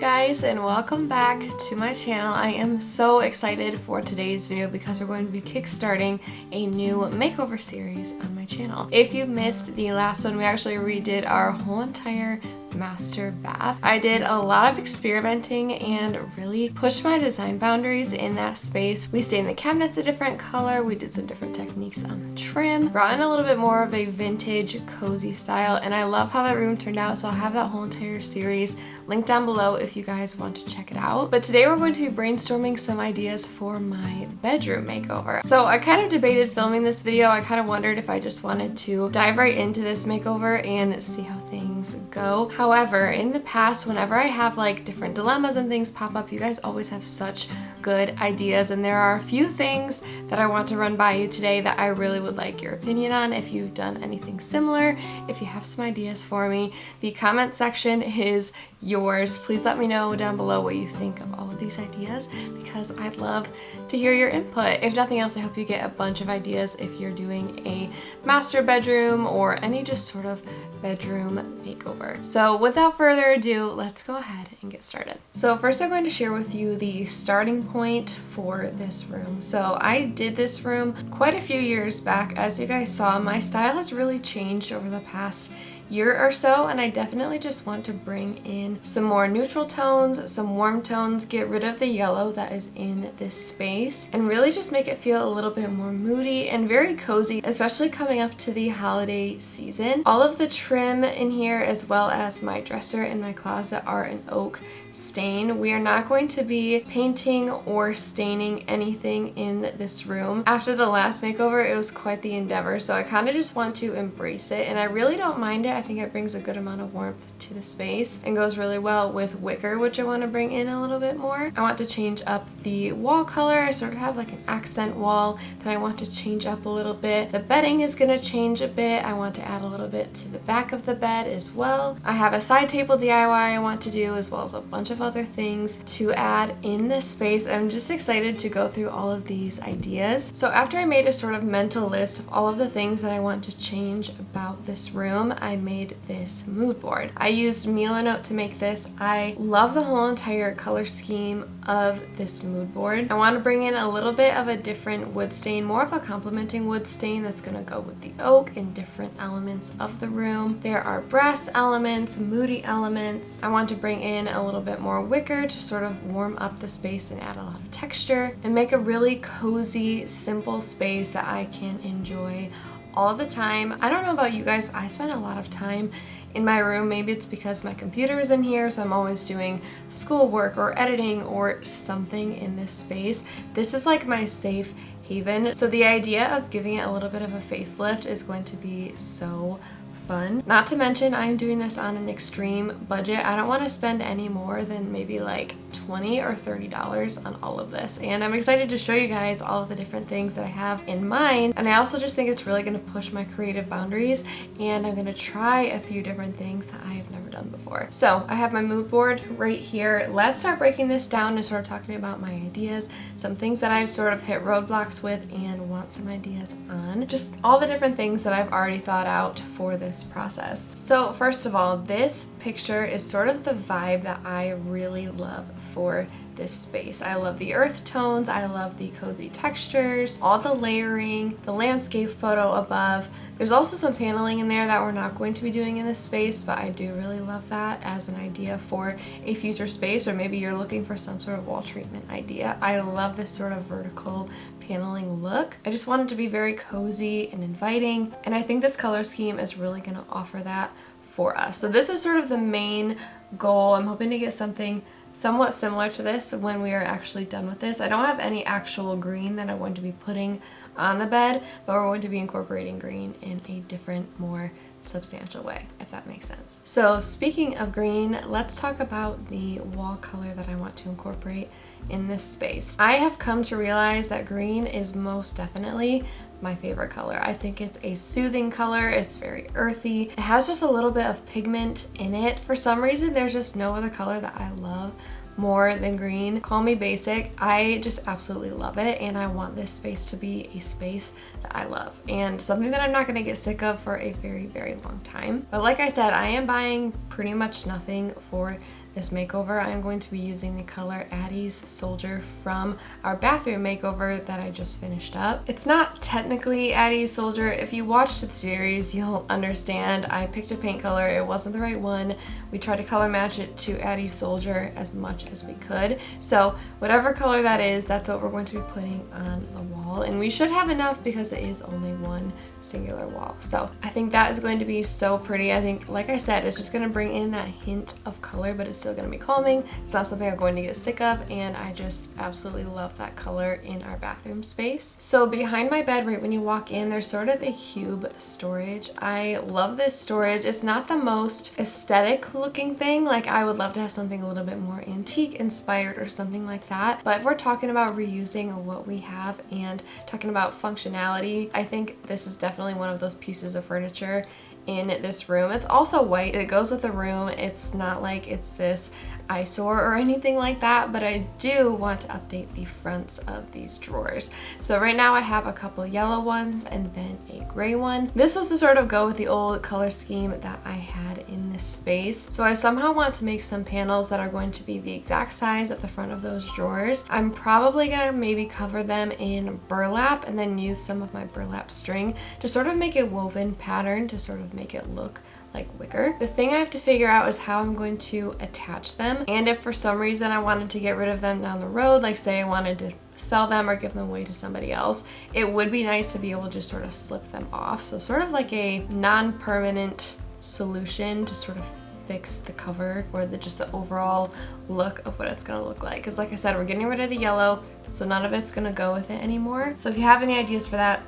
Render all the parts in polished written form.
guys, and welcome back to my channel. I am so excited for today's video because we're going to be kickstarting a new makeover series on my channel. If you missed the last one, we actually redid our whole entire master bath. I did a lot of experimenting and really pushed my design boundaries in that space. We stained the cabinets a different color, we did some different techniques on the trim, brought in a little bit more of a vintage cozy style, and I love how that room turned out, so I'll have that whole entire series linked down below if you guys want to check it out. But today we're going to be brainstorming some ideas for my bedroom makeover. So I kind of debated filming this video. I kind of wondered if I just wanted to dive right into this makeover and see how things go. However, in the past, whenever I have like different dilemmas and things pop up, you guys always have such good ideas, and there are a few things that I want to run by you today that I really would like your opinion on. If you've done anything similar, if you have some ideas for me, the comment section is yours. Please let me know down below what you think of all of these ideas because I'd love to hear your input. If nothing else, I hope you get a bunch of ideas if you're doing a master bedroom or any just sort of bedroom makeover. So without further ado, let's go ahead and get started. So first I'm going to share with you the starting point for this room. So I did this room quite a few years back. As you guys saw, my style has really changed over the past year or so, and I definitely just want to bring in some more neutral tones, some warm tones, get rid of the yellow that is in this space, and really just make it feel a little bit more moody and very cozy, especially coming up to the holiday season. All of the trim in here, as well as my dresser and my closet, are an oak stain. We are not going to be painting or staining anything in this room. After the last makeover, it was quite the endeavor, so I kind of just want to embrace it, and I really don't mind it. I think it brings a good amount of warmth to the space and goes really well with wicker, which I want to bring in a little bit more. I want to change up the wall color. I sort of have like an accent wall that I want to change up a little bit. The bedding is going to change a bit. I want to add a little bit to the back of the bed as well. I have a side table DIY I want to do, as well as a bunch of other things to add in this space. I'm just excited to go through all of these ideas. So after I made a sort of mental list of all of the things that I want to change about this room, I made this mood board. I used Milanote to make this. I love the whole entire color scheme of this mood board. I want to bring in a little bit of a different wood stain, more of a complementing wood stain that's going to go with the oak and different elements of the room. There are brass elements, moody elements. I want to bring in a little bit more wicker to sort of warm up the space and add a lot of texture and make a really cozy, simple space that I can enjoy all the time. I don't know about you guys, but I spend a lot of time in my room. Maybe it's because my computer is in here, so I'm always doing schoolwork or editing or something in this space. This is like my safe haven. So the idea of giving it a little bit of a facelift is going to be so fun. Not to mention, I'm doing this on an extreme budget. I don't want to spend any more than maybe like $20 or $30 on all of this, and I'm excited to show you guys all of the different things that I have in mind. And I also just think it's really going to push my creative boundaries, and I'm going to try a few different things that I have never done before. So I have my mood board right here. Let's start breaking this down and sort of talking about my ideas, some things that I've sort of hit roadblocks with and want some ideas on, just all the different things that I've already thought out for this process. So first of all, this picture is sort of the vibe that I really love for this space. I love the earth tones, I love the cozy textures, all the layering, the landscape photo above. There's also some paneling in there that we're not going to be doing in this space, but I do really love that as an idea for a future space, or maybe you're looking for some sort of wall treatment idea. I love this sort of vertical paneling look. I just want it to be very cozy and inviting, and I think this color scheme is really going to offer that for us. So this is sort of the main goal. I'm hoping to get something somewhat similar to this when we are actually done with this. I don't have any actual green that I'm going to be putting on the bed, but we're going to be incorporating green in a different, more substantial way, if that makes sense. So speaking of green, let's talk about the wall color that I want to incorporate in this space. I have come to realize that green is most definitely my favorite color. I think it's a soothing color. It's very earthy. It has just a little bit of pigment in it. For some reason, there's just no other color that I love more than green. Call me basic. I just absolutely love it, and I want this space to be a space that I love and something that I'm not going to get sick of for a very, very long time. But like I said, I am buying pretty much nothing for this makeover, I'm going to be using the color Addie's Soldier from our bathroom makeover that I just finished up. It's not technically Addie's Soldier. If you watched the series, you'll understand. I picked a paint color. It wasn't the right one. We tried to color match it to Addie's Soldier as much as we could. So whatever color that is, that's what we're going to be putting on the wall. And we should have enough because it is only one singular wall. So I think that is going to be so pretty. I think, like I said, it's just going to bring in that hint of color, but it's still going to be calming. It's not something I'm going to get sick of, and I just absolutely love that color in our bathroom space. So behind my bed, right when you walk in, there's sort of a cube storage. I love this storage. It's not the most aesthetic looking thing. Like, I would love to have something a little bit more antique inspired or something like that. But if we're talking about reusing what we have and talking about functionality, I think this is definitely one of those pieces of furniture in this room. It's also white. It goes with the room. It's not like it's this eyesore or anything like that, but I do want to update the fronts of these drawers. So right now I have a couple yellow ones and then a gray one. This was to sort of go with the old color scheme that I had in this space. So I somehow want to make some panels that are going to be the exact size at the front of those drawers. I'm probably gonna maybe cover them in burlap and then use some of my burlap string to sort of make a woven pattern to sort of make it look like wicker. The thing I have to figure out is how I'm going to attach them, and if for some reason I wanted to get rid of them down the road, like say I wanted to sell them or give them away to somebody else, it would be nice to be able to just sort of slip them off. So sort of like a non-permanent solution to sort of fix the cover or just the overall look of what it's gonna look like. Because like I said, we're getting rid of the yellow, so none of it's gonna go with it anymore. So if you have any ideas for that,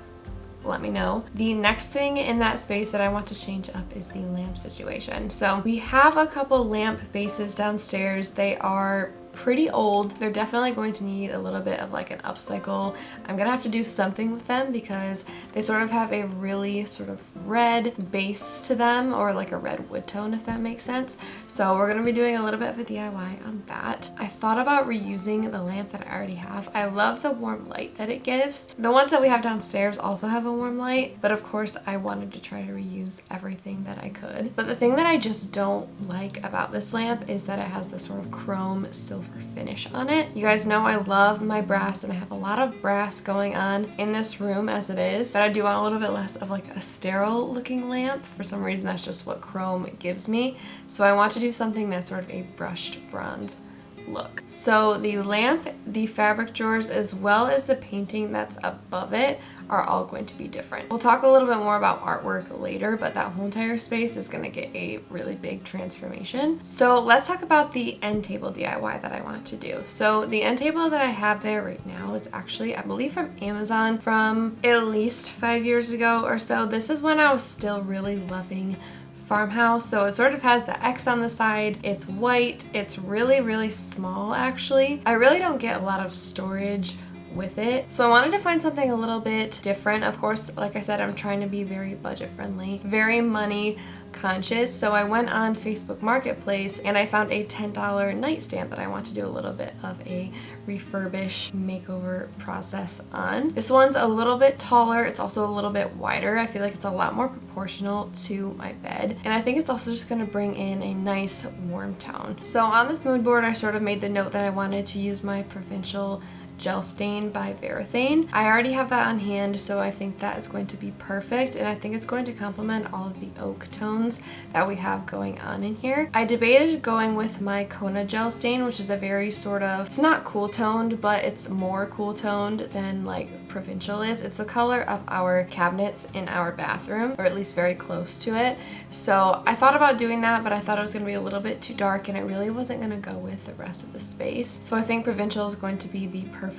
let me know. The next thing in that space that I want to change up is the lamp situation. So we have a couple lamp bases downstairs. They are pretty old. They're definitely going to need a little bit of like an upcycle. I'm gonna have to do something with them because they sort of have a really sort of red base to them, or like a red wood tone, if that makes sense. So we're gonna be doing a little bit of a DIY on that. I thought about reusing the lamp that I already have. I love the warm light that it gives. The ones that we have downstairs also have a warm light, but of course I wanted to try to reuse everything that I could. But the thing that I just don't like about this lamp is that it has this sort of chrome silver finish on it. You guys know I love my brass, and I have a lot of brass going on in this room as it is, but I do want a little bit less of like a sterile looking lamp. For some reason that's just what chrome gives me, so I want to do something that's sort of a brushed bronze look. So the lamp, the fabric drawers, as well as the painting that's above it are all going to be different. We'll talk a little bit more about artwork later, but that whole entire space is going to get a really big transformation. So let's talk about the end table DIY that I want to do. So the end table that I have there right now is actually, I believe, from Amazon from at least 5 years ago or so. This is when I was still really loving farmhouse. So it sort of has the X on the side. It's white. It's really small actually. I really don't get a lot of storage with it, so I wanted to find something a little bit different. Of course, like I said, I'm trying to be very budget friendly, very money conscious. So I went on Facebook Marketplace and I found a $10 nightstand that I want to do a little bit of a refurbish makeover process on. This one's a little bit taller. It's also a little bit wider. I feel like it's a lot more proportional to my bed, and I think it's also just going to bring in a nice warm tone. So on this mood board, I sort of made the note that I wanted to use my Provincial Gel Stain by Varathane. I already have that on hand, so I think that is going to be perfect, and I think it's going to complement all of the oak tones that we have going on in here. I debated going with my Kona Gel Stain, which is a very sort of, it's not cool toned, but it's more cool toned than like Provincial is. It's the color of our cabinets in our bathroom, or at least very close to it. So I thought about doing that, but I thought it was going to be a little bit too dark, and it really wasn't going to go with the rest of the space. So I think Provincial is going to be the perfect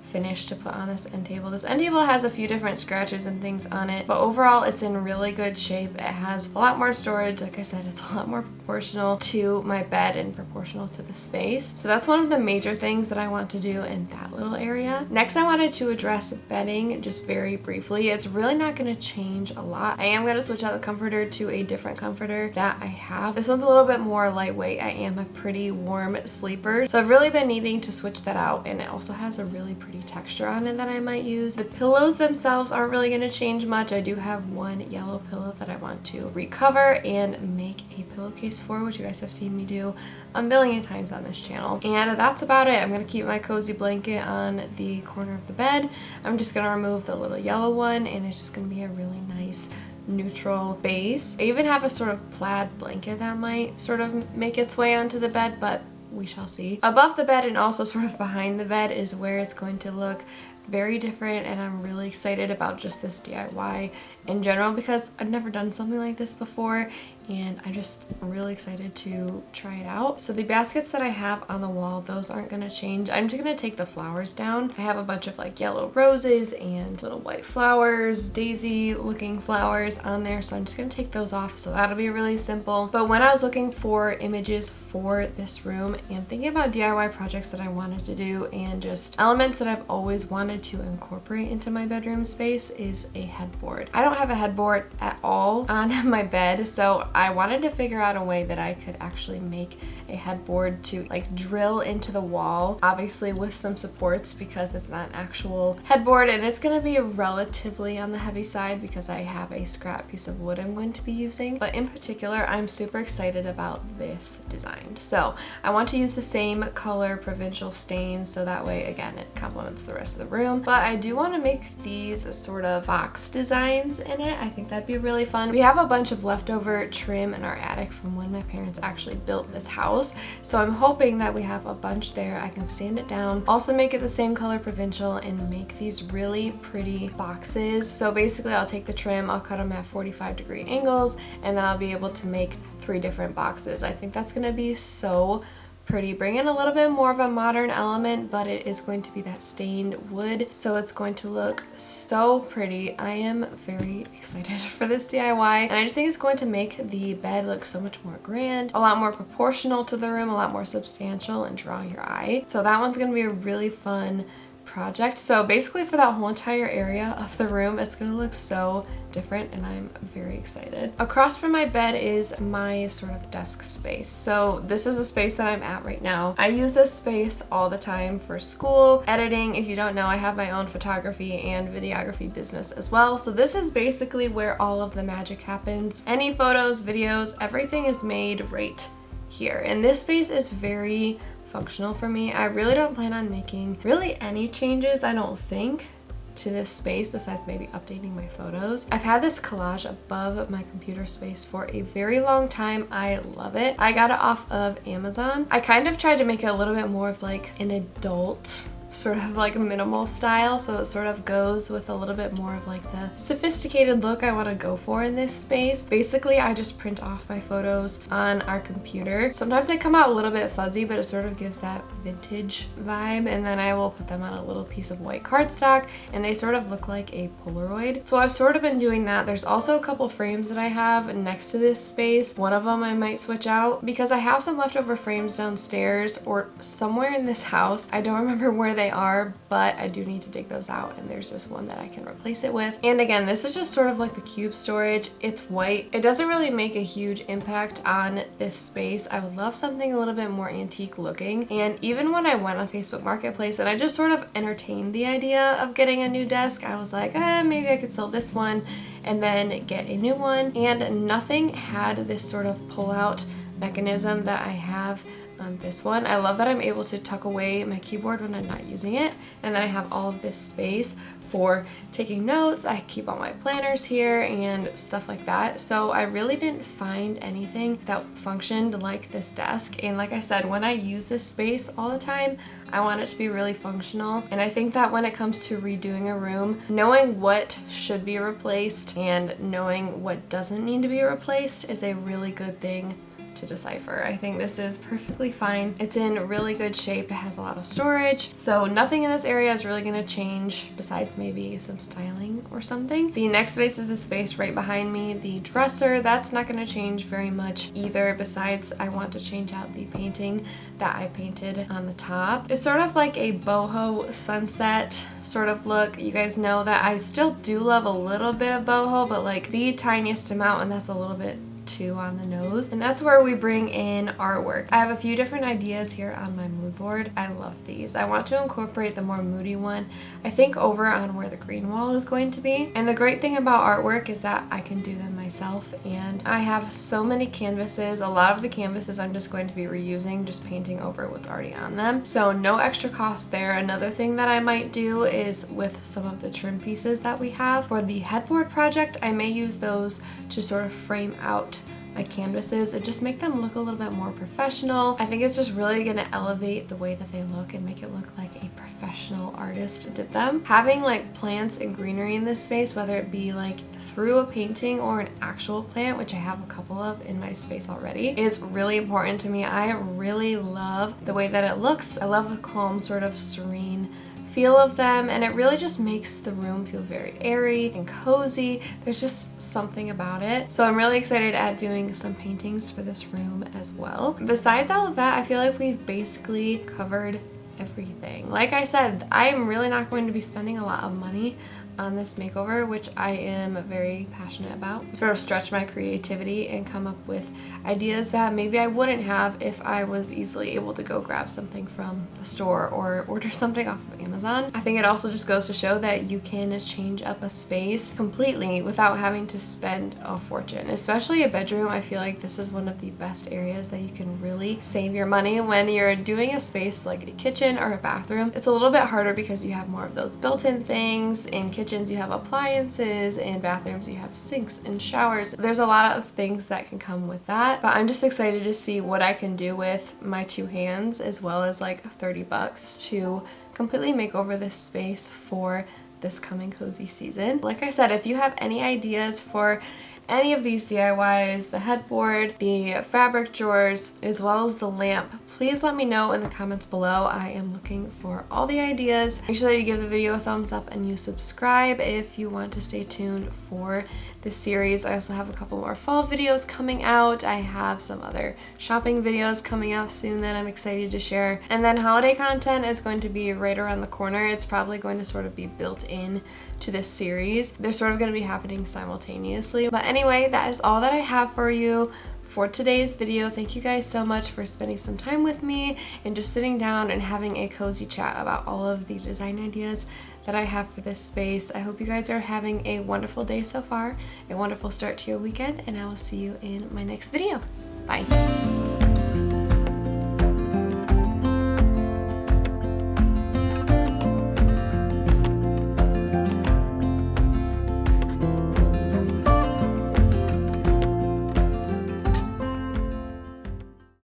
finish to put on this end table. This end table has a few different scratches and things on it, but overall it's in really good shape. It has a lot more storage. Like I said, it's a lot more proportional to my bed and proportional to the space. So that's one of the major things that I want to do in that little area. Next, I wanted to address bedding just very briefly. It's really not going to change a lot. I am going to switch out the comforter to a different comforter that I have. This one's a little bit more lightweight. I am a pretty warm sleeper, so I've really been needing to switch that out, and it also has a really pretty pretty texture on it that I might use. The pillows themselves aren't really going to change much. I do have one yellow pillow that I want to recover and make a pillowcase for, which you guys have seen me do a million times on this channel. And that's about it. I'm going to keep my cozy blanket on the corner of the bed. I'm just going to remove the little yellow one, and it's just going to be a really nice neutral base. I even have a sort of plaid blanket that might sort of make its way onto the bed, but we shall see. Above the bed and also sort of behind the bed is where it's going to look very different, and I'm really excited about just this DIY in general because I've never done something like this before, and I'm just really excited to try it out. So the baskets that I have on the wall, those aren't going to change. I'm just going to take the flowers down. I have a bunch of like yellow roses and little white flowers, daisy looking flowers on there, so I'm just going to take those off, so that'll be really simple. But when I was looking for images for this room and thinking about DIY projects that I wanted to do and just elements that I've always wanted to incorporate into my bedroom space, is a headboard. I don't have a headboard at all on my bed, so I wanted to figure out a way that I could actually make a headboard to like drill into the wall, obviously with some supports because it's not an actual headboard, and it's going to be relatively on the heavy side because I have a scrap piece of wood I'm going to be using. But in particular, I'm super excited about this design. So I want to use the same color provincial stains, so that way again it complements the rest of the room. But I do want to make these sort of box designs in it. I think that'd be really fun. We have a bunch of leftover trim in our attic from when my parents actually built this house, so I'm hoping that we have a bunch there. I can sand it down, also make it the same color provincial, and make these really pretty boxes. So basically I'll take the trim, I'll cut them at 45-degree angles, and then I'll be able to make 3 different boxes. I think that's gonna be so pretty. Bring in a little bit more of a modern element, but it is going to be that stained wood, so it's going to look so pretty. I am very excited for this DIY, and I just think it's going to make the bed look so much more grand, a lot more proportional to the room, a lot more substantial, and draw your eye. So that one's going to be a really fun project. So basically for that whole entire area of the room, it's going to look so different, and I'm very excited. Across from my bed is my sort of desk space. So this is the space that I'm at right now. I use this space all the time for school, editing. If you don't know, I have my own photography and videography business as well. So this is basically where all of the magic happens. Any photos, videos, everything is made right here. And this space is very functional for me. I really don't plan on making really any changes, I don't think, to this space besides maybe updating my photos. I've had this collage above my computer space for a very long time. I love it. I got it off of Amazon. I kind of tried to make it a little bit more of like an adult sort of like minimal style, so it sort of goes with a little bit more of like the sophisticated look I want to go for in this space. Basically, I just print off my photos on our computer. Sometimes they come out a little bit fuzzy, but it sort of gives that vintage vibe, and then I will put them on a little piece of white cardstock, and they sort of look like a Polaroid. So I've sort of been doing that. There's also a couple frames that I have next to this space. One of them I might switch out because I have some leftover frames downstairs or somewhere in this house. I don't remember where they are, but I do need to dig those out, and there's just one that I can replace it with. And again, this is just sort of like the cube storage. It's white. It doesn't really make a huge impact on this space. I would love something a little bit more antique looking, and even when I went on Facebook Marketplace and I just sort of entertained the idea of getting a new desk, I was like, maybe I could sell this one and then get a new one, and nothing had this sort of pull-out mechanism that I have on this one. I love that I'm able to tuck away my keyboard when I'm not using it, and then I have all of this space for taking notes. I keep all my planners here and stuff like that. So I really didn't find anything that functioned like this desk, and like I said, when I use this space all the time, I want it to be really functional. And I think that when it comes to redoing a room, knowing what should be replaced and knowing what doesn't need to be replaced is a really good thing to decipher. I think this is perfectly fine. It's in really good shape. It has a lot of storage, so nothing in this area is really going to change besides maybe some styling or something. The next space is the space right behind me, the dresser. That's not going to change very much either, besides I want to change out the painting that I painted on the top. It's sort of like a boho sunset sort of look. You guys know that I still do love a little bit of boho, but like the tiniest amount, and that's a little bit 2 on the nose, and that's where we bring in artwork. I have a few different ideas here on my mood board. I love these. I want to incorporate the more moody one, I think, over on where the green wall is going to be. And the great thing about artwork is that I can do them myself, and I have so many canvases. A lot of the canvases I'm just going to be reusing, just painting over what's already on them. So no extra cost there. Another thing that I might do is with some of the trim pieces that we have for the headboard project, I may use those to sort of frame out my canvases and just make them look a little bit more professional. I think it's just really going to elevate the way that they look and make it look like a professional artist did them. Having like plants and greenery in this space, whether it be like through a painting or an actual plant, which I have a couple of in my space already, is really important to me. I really love the way that it looks. I love the calm, sort of serene feel of them, and it really just makes the room feel very airy and cozy. There's just something about it. So I'm really excited at doing some paintings for this room as well. Besides all of that, I feel like we've basically covered everything. Like I said, I'm really not going to be spending a lot of money on this makeover, which I am very passionate about. Sort of stretch my creativity and come up with ideas that maybe I wouldn't have if I was easily able to go grab something from the store or order something off of Amazon. I think it also just goes to show that you can change up a space completely without having to spend a fortune. Especially a bedroom, I feel like this is one of the best areas that you can really save your money when you're doing a space like a kitchen or a bathroom. It's a little bit harder because you have more of those built-in things. In kitchens you have appliances, in bathrooms you have sinks and showers. There's a lot of things that can come with that, but I'm just excited to see what I can do with my 2 hands, as well as like $30 to completely make over this space for this coming cozy season. Like I said, if you have any ideas for any of these DIYs, the headboard, the fabric drawers, as well as the lamp, please let me know in the comments below. I am looking for all the ideas. Make sure that you give the video a thumbs up and you subscribe if you want to stay tuned for this series. I also have a couple more fall videos coming out. I have some other shopping videos coming out soon that I'm excited to share. And then holiday content is going to be right around the corner. It's probably going to sort of be built in to this series. They're sort of going to be happening simultaneously. But anyway, that is all that I have for you for today's video. Thank you guys so much for spending some time with me and just sitting down and having a cozy chat about all of the design ideas that I have for this space. I hope you guys are having a wonderful day so far, a wonderful start to your weekend, and I will see you in my next video. Bye.